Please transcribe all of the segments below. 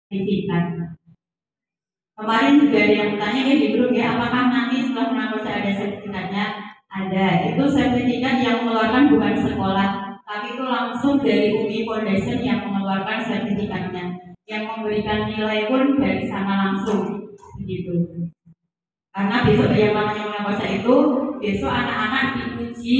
sertifikat. Kemarin juga ada yang bertanya ya di grup ya, apakah nanti setelah menangkosa ada sertifikatnya? Ada. Itu sertifikat yang mengeluarkan bukan sekolah, tapi itu langsung dari UMI Foundation yang mengeluarkan sertifikatnya. Yang memberikan nilai pun dari sana langsung, begitu. Karena besok yang namanya menangkosa itu, besok anak-anak diuji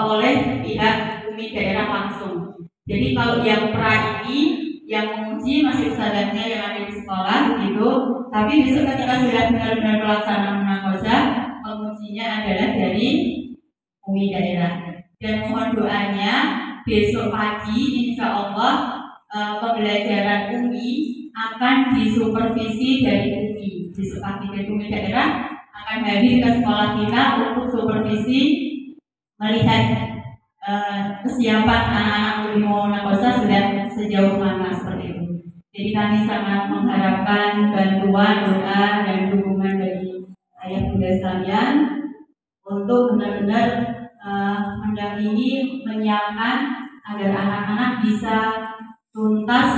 oleh pihak UMI daerah langsung. Jadi kalau yang pra ini yang menguji masih ustadznya yang ada di sekolah begitu, tapi besok ketika sudah benar-benar pelaksanaan menangkosa, pengujinya adalah dari UMI daerah. Dan mohon doanya besok pagi insya Allah pembelajaran UMI akan disupervisi dari UMI. Besok pagi dari UMI daerah akan hadir ke sekolah kita untuk supervisi melihat kesiapan anak-anak UMI menangkosa sudah sejauh mana seperti itu. Jadi kami sangat mengharapkan bantuan, doa, dan dukungan dari ayah bunda sekalian untuk benar-benar mendampingi, menyiapkan agar anak-anak bisa tuntas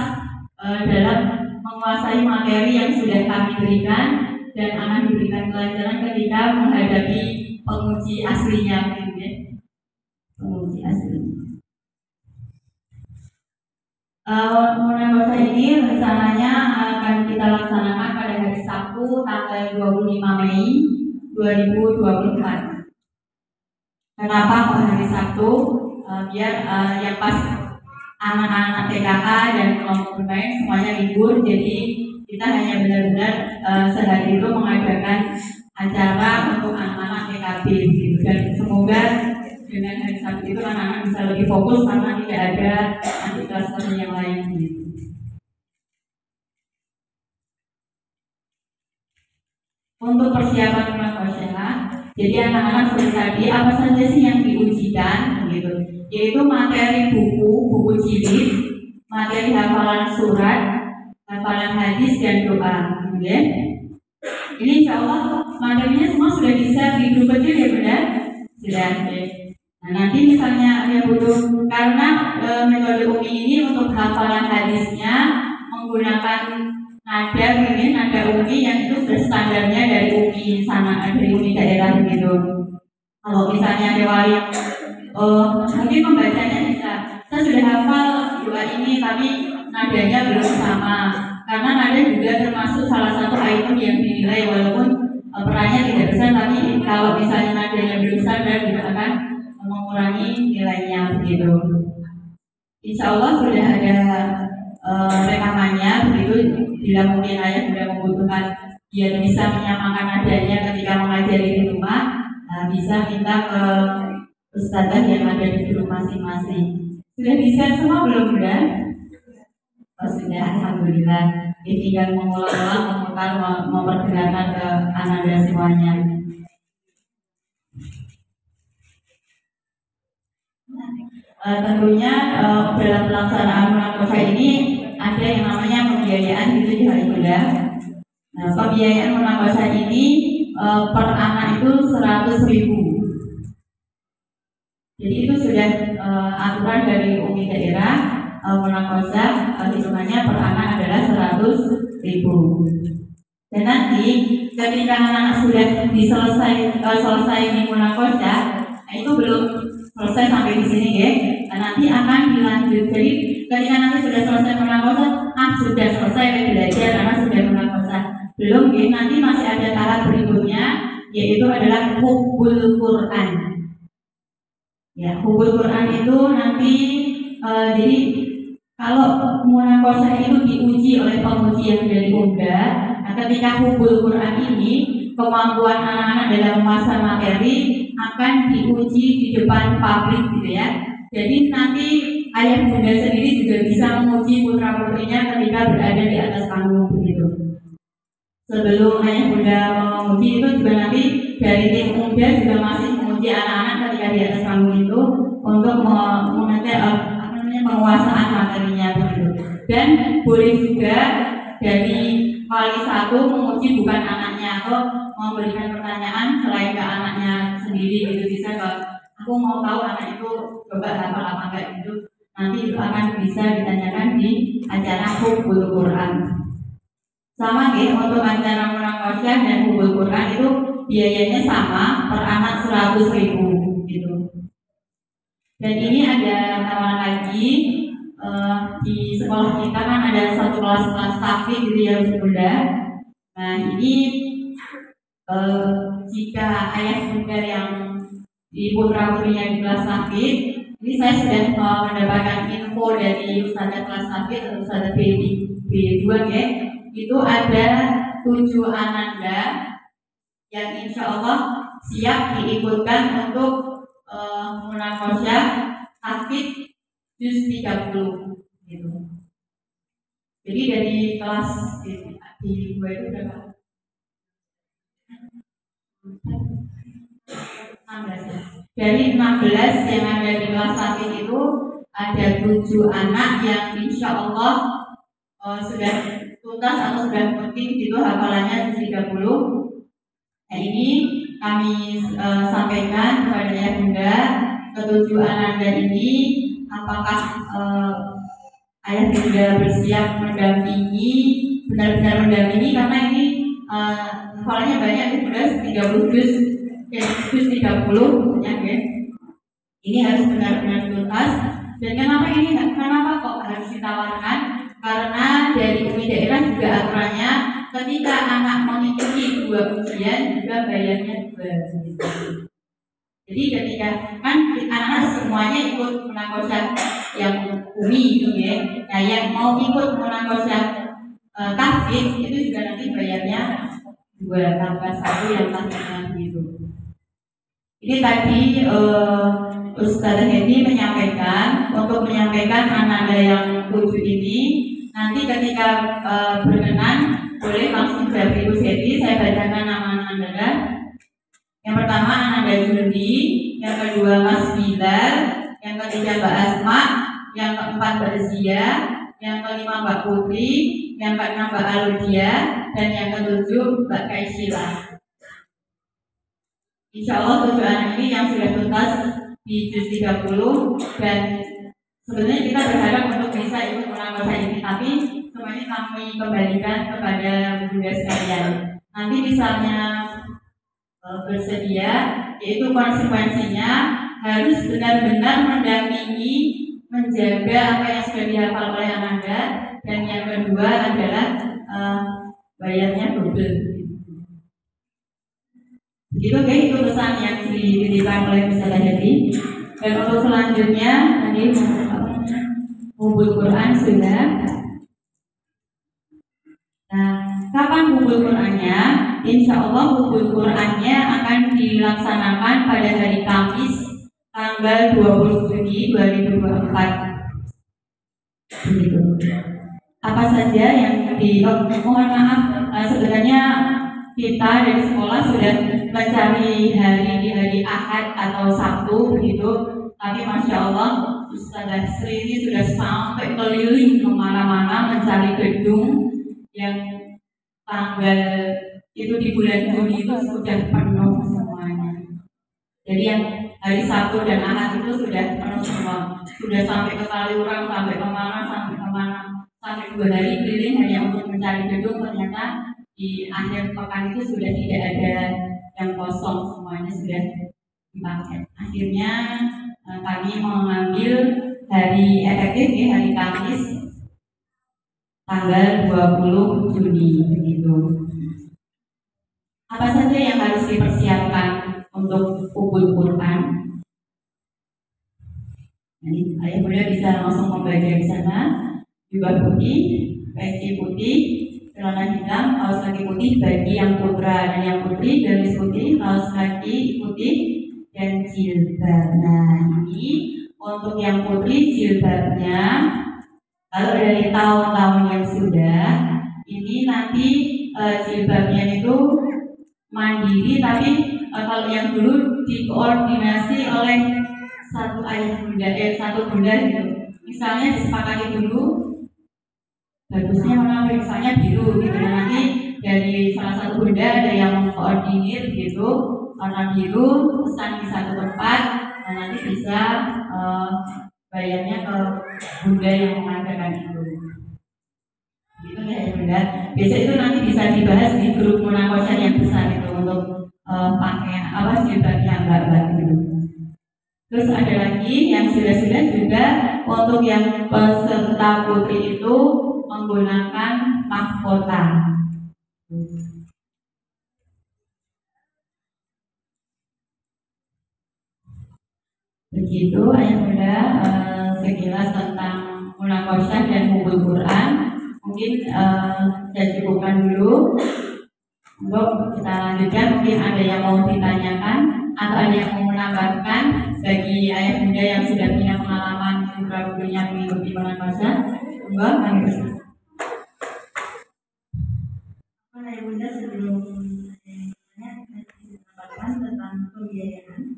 dalam menguasai materi yang sudah kami berikan dan akan diberikan pelajaran ketika menghadapi penguji aslinya, gitu ya. Penguji asli. Menangkosa ini rencananya akan kita laksanakan pada hari Sabtu tanggal 25 Mei 2024. Kenapa kok hari Sabtu? Biar yang pas anak-anak TKA dan kelompok bermain semuanya libur, jadi kita hanya benar-benar sehari itu mengadakan acara untuk anak-anak TKB gitu. Dan semoga dengan hari Sabtu itu anak-anak bisa lebih fokus karena tidak ada anti klaster yang lain gitu. Untuk persiapan menangkosa, jadi anak-anak seperti tadi apa saja sih yang diujikan gitu, yaitu materi buku jilid, materi hafalan surat, hafalan hadis dan doa, gitu ya. Ini insya Allah materinya semua sudah bisa di grup kecil ya benar? Sudah. Okay. Nah nanti misalnya yang butuh, karena metode UMI ini untuk hafalan hadisnya menggunakan nada ini, nada UMI yang itu sudah standarnya dari UMI sana, dari UMI daerah gitu. Kalau misalnya ada wali mungkin membacanya bisa, saya sudah hafal doa ini tapi nadanya belum sama, karena nada juga termasuk salah satu item yang dinilai walaupun perannya tidak besar, tapi kalau misalnya nadanya belum standar juga akan mengurangi nilainya begitu. Insya Allah sudah ada rekamannya begitu. Bila mungkin ayah sudah membutuhkan biar bisa menyamakan nadanya ketika mengajari di rumah, bisa minta ke ustadzah yang ada di grup masing-masing. Sudah bisa semua belum sudah? Oh sudah, alhamdulillah. Tinggal mengulang-ulang, memutar, memperdengarkan ke anak dan semuanya. Tentunya dalam pelaksanaan menangkosa ini ada yang namanya pembiayaan gitu ya Bunda. Nah, pembiayaan menangkosa ini per anak itu 100.000. Jadi itu sudah aturan dari UMI daerah, menangkosa hitungannya per anak adalah 100.000. Dan nanti ketika anak-anak sudah selesai di menangkosa, itu belum selesai sampai di sini ya. Dan nanti akan dilanjut. Jadi ketika nanti sudah selesai menangkosa, sudah selesai belajar karena sudah menangkosa. Belum ya, nanti masih ada tahap berikutnya, yaitu adalah hubul Quran. Ya, hubul Quran itu nanti jadi kalau munakosah itu diuji oleh penguji yang dari Unda. Nah, ketika hubul Quran ini kemampuan anak-anak dalam masa materi akan diuji di depan publik gitu ya. Jadi nanti ayah bunda sendiri juga bisa menguji putra putrinya ketika berada di atas panggung begitu. Sebelum ayah bunda menguji itu juga nanti dari tim muda juga masih menguji anak-anak ketika di atas panggung itu untuk mengetes penguasaan materinya begitu. Dan boleh juga dari wali satu menguji bukan anaknya atau memberikan pertanyaan selain ke anaknya sendiri gitu, bisa ke aku mau tahu anak itu coba hafal apa enggak gitu, nanti itu akan bisa ditanyakan di acara Hubul Quran. Sama ya, untuk acara munakasyah dan Hubul Quran itu biayanya sama, per anak 100.000 gitu. Dan ini ada tawaran lagi, di sekolah kita kan ada satu kelas tahfiz gitu ya Bunda. Nah ini jika ayah bunda yang di putra putrinya di kelas tahfiz, ini saya sudah mendapatkan info dari Ustazah kelas tahfiz atau Ustazah B2 ya, itu ada 7 ananda yang insya Allah siap diikutkan untuk munakasyah tahfiz juz 30 gitu. Jadi dari kelas di gue itu berapa? 16 ya. Dari 16 yang ada di kelas tahfiz itu ada 7 anak yang insya Allah sudah tuntas atau sudah penting gitu hafalannya 30. Nah ini kami sampaikan kepada ayah bunda, ketujuh ananda ini apakah ayah bunda bersiap mendampingi, benar-benar mendampingi, karena ini hafalannya banyak bunda, 30 juz, juz 30 ya, ini harus benar-benar tuntas. Dan kenapa kok harus ditawarkan? Karena dari Umi daerah juga aturannya ketika anak mengikuti 2 ujian juga bayarnya 2. Jadi ketika kan anak semuanya ikut munakasyah yang Umi itu ya, nah yang mau ikut munakasyah tahfiz itu juga nanti bayarnya 2 tambah 1 yang tahfiznya gitu. Ini tadi Ustazah Hedi menyampaikan untuk menyampaikan ananda yang 7 ini nanti ketika berkenan boleh langsung dari Ibu Hedi saya bacakan nama ananda. Yang pertama ananda Jundi, yang kedua Mas Bilal, yang ketiga Mbak Asma, yang keempat Mbak Zia, yang kelima Mbak Putri, yang keenam Mbak Aludia, dan yang ketujuh Mbak Kaisila. Insya Allah 7 anak ini yang sudah tuntas di juz 30, dan sebenarnya kita berharap untuk bisa ikut munakasyah ini, tapi semuanya kami kembalikan kepada bunda sekalian. Nanti misalnya bersedia, yaitu konsekuensinya harus benar-benar mendampingi, menjaga apa yang sudah dihafal oleh ananda, dan yang kedua adalah bayarnya double. Itu pesan yang dititipkan oleh Ustazah Hedi. Dan untuk selanjutnya tadi Hubul Quran sudah. Nah, kapan Hubul Qurannya? Insya Allah Hubul Qurannya akan dilaksanakan pada hari Kamis tanggal 20 Juni 2024. Begitu. Apa saja yang mohon maaf, sebenarnya kita dari sekolah sudah mencari hari di hari Ahad atau Sabtu begitu, tapi Masya Allah Ustazah Sri ini sudah sampai keliling kemana-mana mencari gedung yang tanggal itu di bulan Juni itu sudah penuh semuanya. Jadi yang hari Sabtu dan Ahad itu sudah penuh semua, sudah sampai ke Kaliurang, sampai kemana, sampai 2 hari keliling hanya untuk mencari gedung. Ternyata di akhir pekan itu sudah tidak ada yang kosong, semuanya sudah dipakai. Akhirnya kami mengambil hari efektif ya, hari Kamis tanggal 20 Juni begitu. Apa saja yang harus dipersiapkan untuk Hubul Quran? Jadi ayah bunda bisa langsung membaca di sana. Jubah putih, peci putih, celana hitam, kaos kaki putih bagi yang putra dan yang putri, gamis putih, kaos kaki putih, dan jilbab. Nah ini untuk yang putri jilbabnya, kalau dari tahun-tahun yang sudah, ini nanti jilbabnya itu mandiri, tapi kalau yang dulu dikoordinasi oleh satu ayah bunda, satu bunda gitu. Misalnya disepakati dulu bagusnya warna misalnya biru gitu, nanti dari salah satu bunda ada yang mengkoordinir gitu warna biru, pesan di satu tempat, dan nanti bisa bayarnya ke Bunda yang mengadakan itu. Itu ya Bunda. Biasa itu nanti bisa dibahas di grup munakosah yang besar itu untuk pakaian apa jilbabnya mbak-mbak gitu. Terus ada lagi yang sudah-sudah juga untuk yang peserta putri itu menggunakan mahkota. Begitu ayah bunda sekilas tentang munakosah dan hubul Quran. Mungkin saya cukupkan dulu. Untuk kita lanjutkan, mungkin ada yang mau ditanyakan atau ada yang mau menambahkan bagi ayah bunda yang sudah punya pengalaman putra-putrinya mengikuti munakosah. Enggak, kami bersama. Ayah bunda sebelum menambahkan tentang pembiayaan.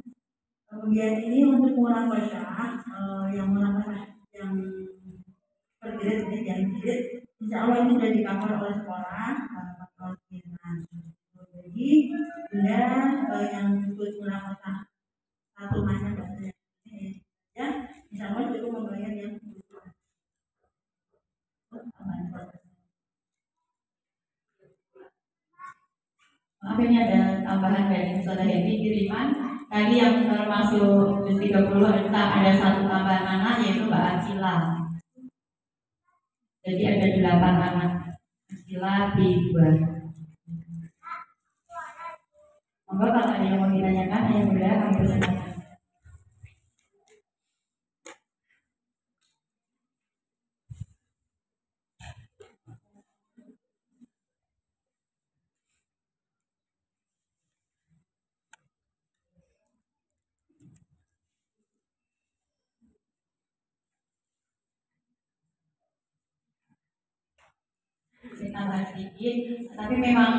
Pembiayaan ini untuk munakosah yang terjadi yang insya Allah itu sudah di-cover oleh sekolah jadi bunda yang ikut munakosah satu masa bahasanya ya insya Allah itu membayar yang maaf ini ada tambahan dari saudara Hendy kiriman tadi yang termasuk 30 ada satu tambahan anak yaitu Mbak Acila. Jadi ada 8 anak Acila di 2. Monggo kalau ada yang mau ditanyakan ayah bunda kami persilakan. Tambah sedikit, tapi memang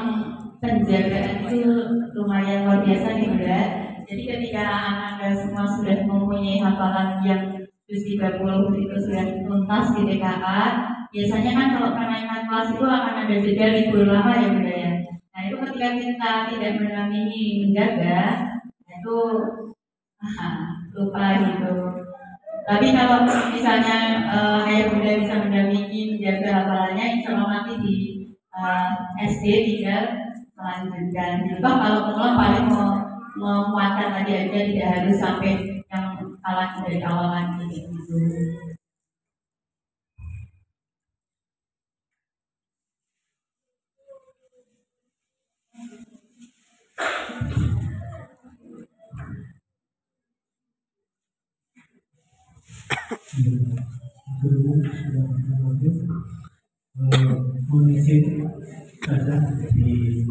penjagaan itu lumayan luar biasa nih bunda. Jadi ketika anak-anak semua sudah mempunyai hafalan yang 30 itu sudah tuntas di TKA, biasanya kan kalau kenaikan kelas itu akan ada jeda libur lama ya bunda ya. Nah itu ketika kita tidak mendampingi menjaga, itu lupa gitu. Tapi kalau misalnya ayah bunda bisa mendampingi menjaga hafalannya, insya Allah nanti di SD tinggal melanjutkan. Juga kalau pengelola paling mau menguatkan lagi aja, tidak harus sampai yang kalah dari awal lagi gitu. Mengisi saja di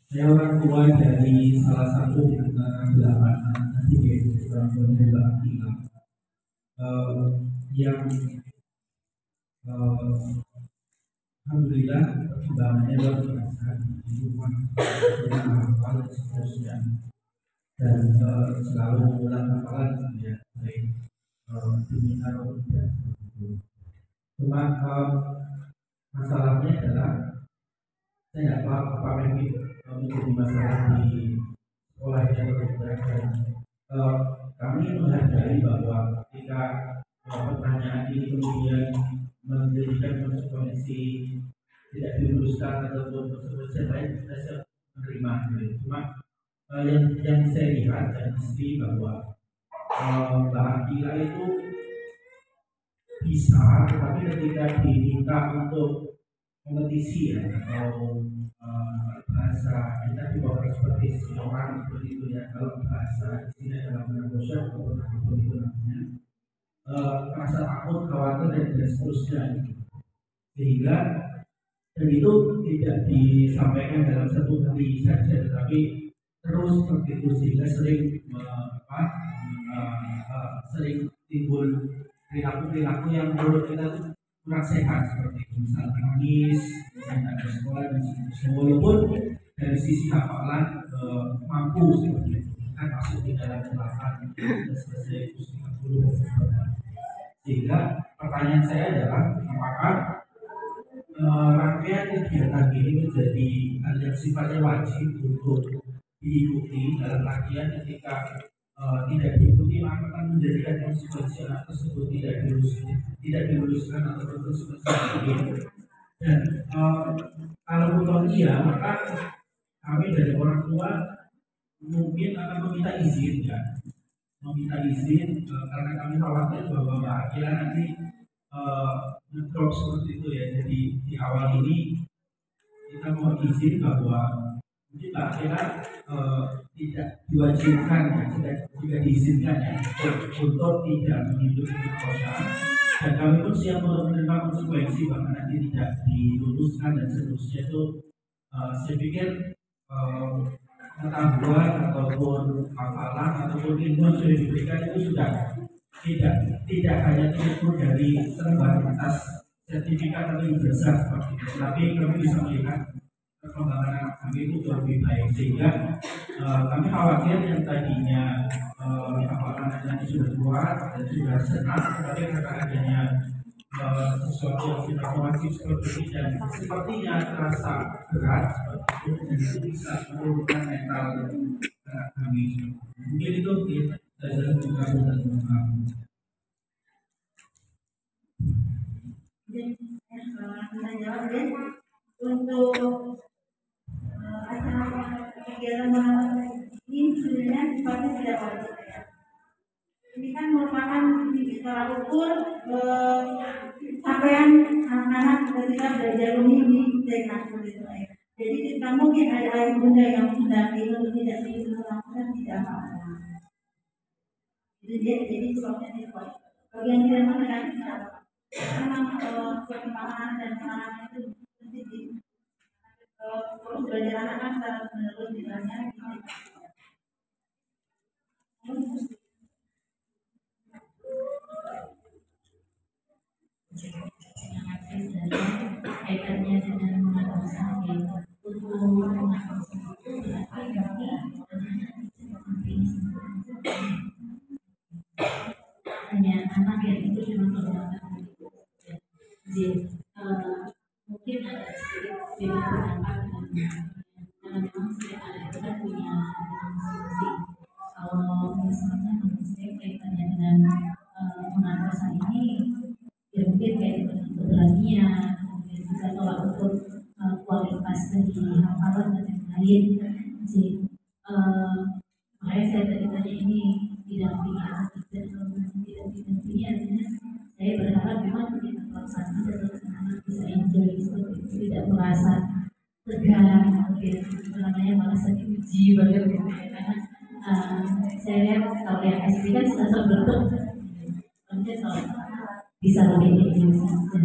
saya orang tua dari salah satu di antara 8 anak tadi yaitu orang tuanya Mbak Akila yang alhamdulillah perkembangannya luar biasa di rumah dengan hafal dan seterusnya dan selalu mengulang hafalan ya baik diminta atau tidak. Cuma masalahnya adalah saya tidak tahu apakah ini menjadi masalah di sekolah atau tidak. Kami menghargai bahwa ketika pertanyaan ini kemudian menjadikan konsekuensi tidak diluruskan ataupun konsekuensi lain, saya menerima. Cuma yang saya lihat dan istri bahwa Mbak Akila itu bisa, tapi ketika diminta untuk kompetisi ya atau bahasa kita dibawa seperti orang seperti itu ya, kalau bahasa di sini adalah munakosah atau apapun itu namanya, rasa takut, khawatir dan seterusnya sehingga dan itu tidak disampaikan dalam satu hari saja, tetapi terus seperti itu sehingga sering sering timbul perilaku yang menurut kita itu kurang sehat seperti itu, misalnya nangis, tidak ke sekolah dan sebagainya. Walaupun dari sisi hafalan mampu seperti itu, kan masuk di dalam 8 dan selesai itu 30 sehingga pertanyaan saya adalah apakah rangkaian kegiatan ini menjadi hal yang sifatnya wajib untuk diikuti dalam artian ketika tidak diikuti maka akan menjadikan konsekuensi anak tersebut tidak diluluskan atau berkonsekuensi seperti. Dan kalau bukan iya maka kami dari orang tua mungkin akan meminta izin ya, karena kami khawatir bahwa Mbak Akila nanti ngedrop seperti itu ya. Jadi di awal ini kita mohon izin bahwa mungkin Mbak Akila tidak diwajibkan ya, jika diizinkan ya untuk tidak menghidupi perusahaan, dan kami pun siap untuk menerima konsekuensi bahkan nanti tidak diluluskan dan seterusnya. Itu saya pikir pengetahuan ataupun hafalan ataupun ilmu yang sudah diberikan itu sudah tidak hanya cukup dari selembar atas sertifikat atau ijazah seperti itu, tapi kami bisa melihat perkembangan anak kami itu jauh lebih baik, sehingga kami khawatir yang tadinya hafalan nanti sudah kuat dan sudah senang, tapi karena adanya sesuatu yang informatif seperti ini dan sepertinya terasa berat seperti itu, dan itu bisa menurunkan mental anak kami. Mungkin itu saya juga sudah mengatakan. Saya jawab ya, untuk acara kegiatan ini sebenarnya sifatnya tidak wajib ya. Ini kan merupakan tolak ukur capaian anak-anak ketika belajar di TK seperti itu ya. Jadi kita mungkin ada ayah bunda yang mendaki untuk tidak melakukan tidak apa-apa. Jadi sebabnya itu bagian tidak mengenai tidak. Memang perkembangan dan pengalaman itu penting. Terus belajar anak-anak secara menurut misalnya kaitannya dengan madrasah untuk hanya anak yang itu memang menggunakan jadi mungkin ada sedikit beda pendapat karena memang setiap anak itu kan punya masing-masing. Kalau misalnya menurut saya kaitannya dengan madrasah ini ya mungkin kayak keberanian, kemudian juga tolak ukur kualitas dari hafalan dan yang lain. Jadi makanya saya tadi tanya ini didampingi atau tidak didampingi, artinya saya berharap memang kita pelaksanaan dan anak bisa enjoy seperti itu, tidak merasa tegang, kemudian namanya merasa diuji bagaimana. Karena saya lihat kalau yang SD kan sudah terbentuk, kemudian kalau bisa lebih enjoy saja.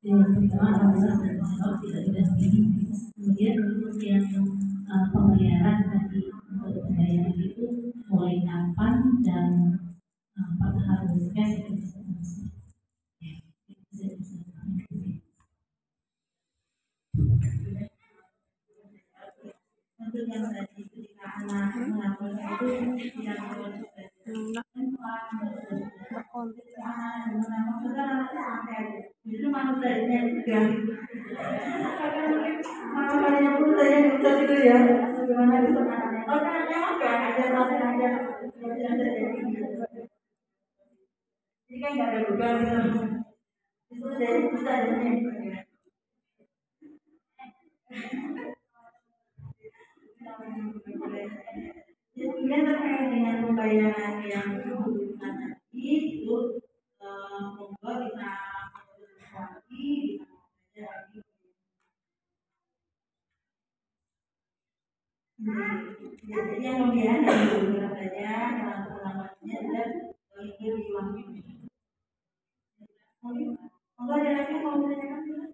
Yang pertama alhamdulillah dan insyaallah tidak didampingi. Kemudian untuk yang pembayaran tadi, untuk pembayaran itu mulai kapan dan apakah harus cash atau bisa langsung? untuk yang tadi ketika anak melakukan itu tidak boleh itu manusianya juga makanya pun saya bisa itu ya bagaimana itu anaknya oh kan memang kan aja jadi kan nggak ada beban itu dari bisa adanya kemudian terkait dengan pembayaran yang dibutuhkan itu monggo bisa lagi bisa lagi. Jadi yang pembayaran yang dibutuhkan saja penambahannya adalah itu di uang ini. Monggo ada lagi yang mau ditanyakan?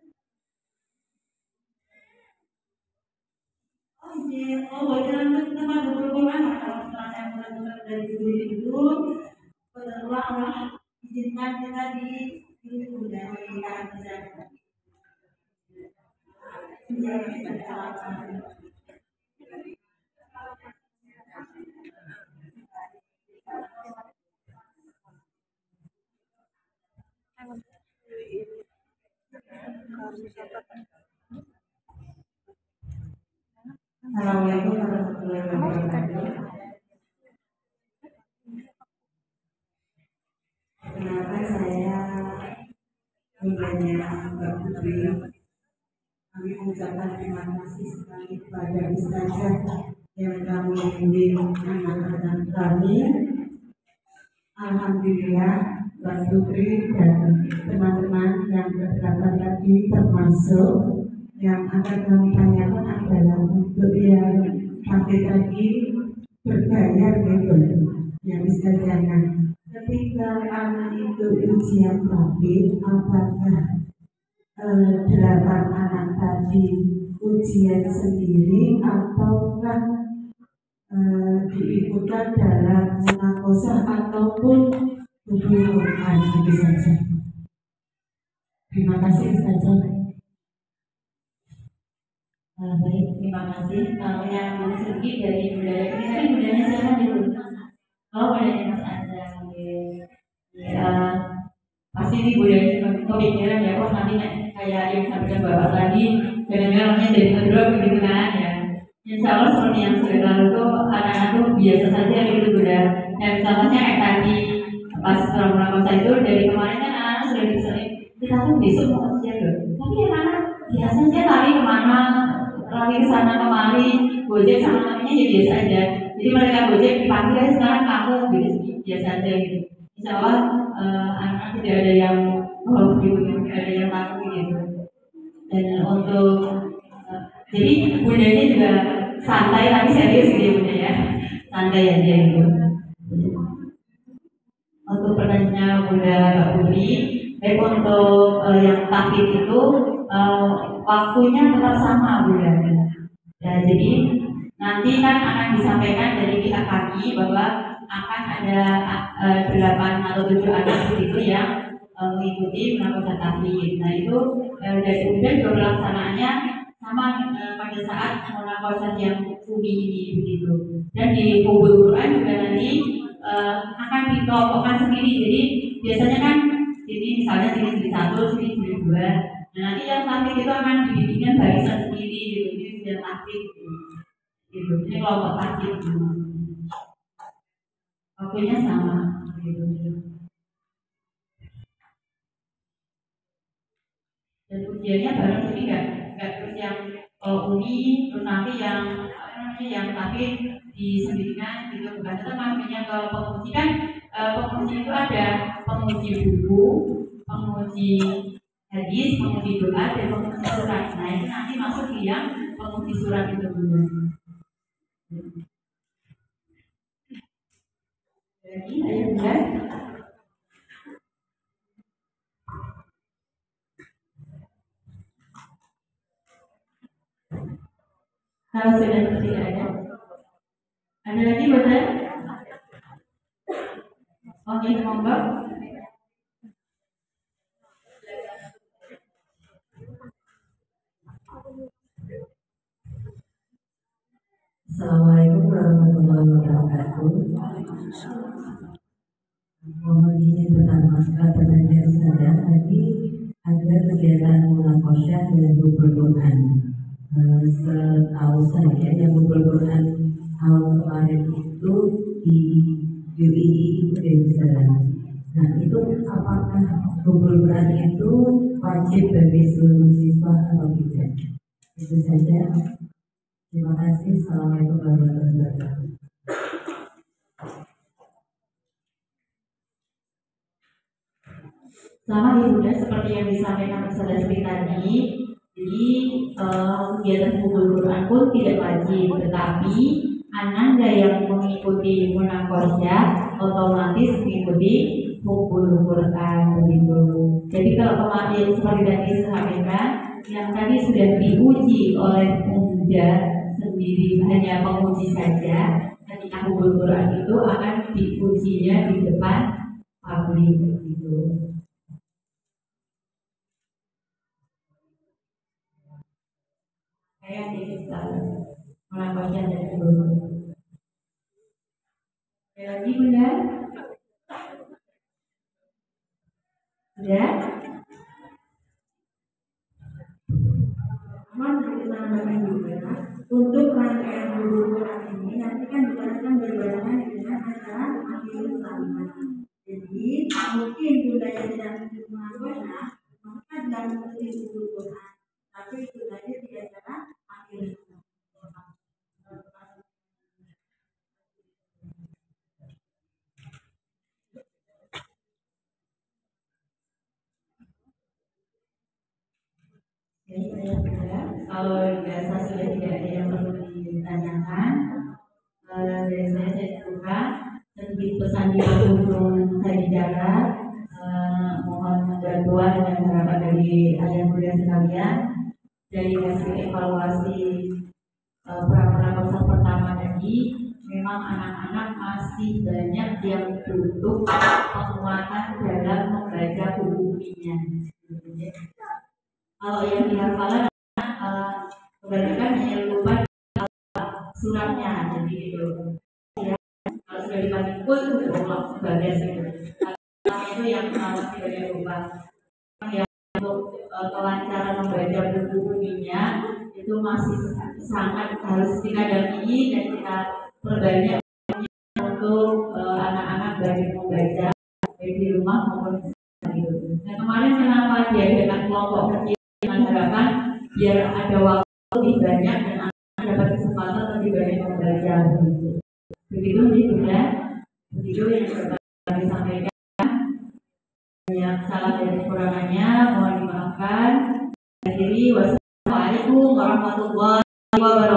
Bagaimana teman berhubungan kalau setelah saya mulai dari dulu itu berulang Allah izinkan kita di sudah kita bisa menjadi kesalahan. Assalamualaikum warahmatullahi wabarakatuh. Perkenalkan saya Bundanya Mbak Putri. Kami mengucapkan terima kasih sekali kepada Ustazah yang kami bimbing anak-anak kami. Alhamdulillah Mbak Putri dan teman-teman yang terdapat tadi termasuk yang akan kami tanyakan adalah untuk yang sampai tadi berbayar gitu yang bisa jangan ketika anak itu ujian tadi apakah 8 anak tadi ujian sendiri ataukah diikutkan dalam munakosah ataupun hubungan itu saja. Terima kasih saja. Baik, terima kasih. Kalau yang mau sedikit dari budaya ini, tadi budayanya siapa dulu? Oh, budayanya Mas Anda. Pasti ini budaya pemikiran ya, kok nanti kayak yang sampaikan Bapak tadi, kadang-kadang jadi ngedrop gitu kan ya. Insya Allah seperti yang sudah lalu tuh anak-anak tuh biasa saja gitu udah. Dan contohnya kayak tadi pas pramuka itu dari kemarin kan anak-anak sudah disering kita tuh besok mau ujian loh. Tapi anak-anak biasanya lari kemana, lari ke sana kemari, gojek sama temennya ya biasa aja. Jadi mereka gojek dipanggil sekarang kamu gitu biasa aja gitu. Insya Allah anak-anak tidak ada yang gitu, tidak ada yang takut gitu. Dan untuk jadi budayanya juga santai tapi serius gitu ya bunda ya, santai aja gitu. Untuk pertanyaan Bunda Mbak Putri, baik untuk yang tahfidz itu waktunya tetap sama Bunda. Ya, jadi nanti kan akan disampaikan dari pihak kami bahwa akan ada 8 atau 7 anak itu yang mengikuti munakosah tahfidz. Nah itu dari Bunda juga pelaksanaannya sama pada saat munakosah yang umi ini begitu. Dan di Hubul Quran juga nanti akan dikelompokkan sendiri. Jadi biasanya kan sini misalnya sini 1, sini 2. Nah nanti yang tahfidz itu akan dibimbingkan barisan sendiri gitu. Ini sudah tahfidz gitu. Ini kelompok tahfidz. Waktunya sama gitu. Dan ujiannya bareng jadi nggak terus yang uni terus nanti yang tahfidz disendirikan gitu, bukan itu namanya ke penguji kan. Penguji itu ada penguji buku, penguji hadis, penguji doa, dan penguji surat. Nah itu nanti masuk di yang penguji surat itu dulu. Jadi ayo Bunda. Kalau sudah tidak ada. Ada lagi Bunda? Oke, monggo. Assalamualaikum warahmatullahi wabarakatuh. Mohon izin pertama setelah pertanyaan saya tadi ada kegiatan munakosah dan hubul Quran. Setahu saya yang hubul Quran tahun kemarin itu di UII itu di Jerusalem. Nah itu apakah hubul Quran itu wajib bagi seluruh siswa atau tidak? Itu saja. Terima kasih. Assalamualaikum warahmatullahi wabarakatuh. Sama ya Bunda, seperti yang disampaikan Saudari tadi. Jadi kegiatan hubul Quran pun tidak wajib, tetapi ananda yang mengikuti munakosah otomatis mengikuti hubul Quran begitu. Jadi kalau kemarin seperti tadi disampaikan, yang tadi sudah diuji oleh pemuda sendiri hanya penguji saja, ketika hubul Quran itu akan diujinya di depan publik begitu. Saya bisa melakukan dari dulu. Lagi Bunda? Sudah? Mohon disampaikan juga untuk rangkaian hubul Quran ini nanti kan dikatakan berbarengan dengan acara akhir tahun. Jadi mungkin bundanya tidak menerima Quran, maka dia mengerti buku Quran, tapi bundanya tidak cara akhir. Kalau dirasa sudah tidak ada yang perlu ditanyakan, dari saya buka sedikit pesan di ujung hari darat. Mohon bantuan dan harapan dari ayah bunda sekalian dari hasil evaluasi pramuka pertama tadi. Memang anak-anak masih banyak yang butuh penguatan dalam membaca buku-bukunya. Kalau yang dihafalan kebanyakan hanya lupa suratnya, jadi gitu. Ya, kalau sudah dipanggil pun langsung bagas gitu. Itu yang masih banyak lupa. Yang untuk kelancaran membaca buku-bukunya itu masih sangat harus kita dampingi dan kita perbanyak untuk anak-anak belajar membaca baik di rumah maupun gitu. Nah kemarin kenapa diadakan kelompok kecil dengan harapan biar ada waktu lebih banyak dan anak dapat kesempatan lebih banyak membaca begitu. Begitu ya, begitu yang dapat kami sampaikan. Yang salah dan kekurangannya mohon dimaafkan. Akhiri wassalamualaikum warahmatullahi wabarakatuh.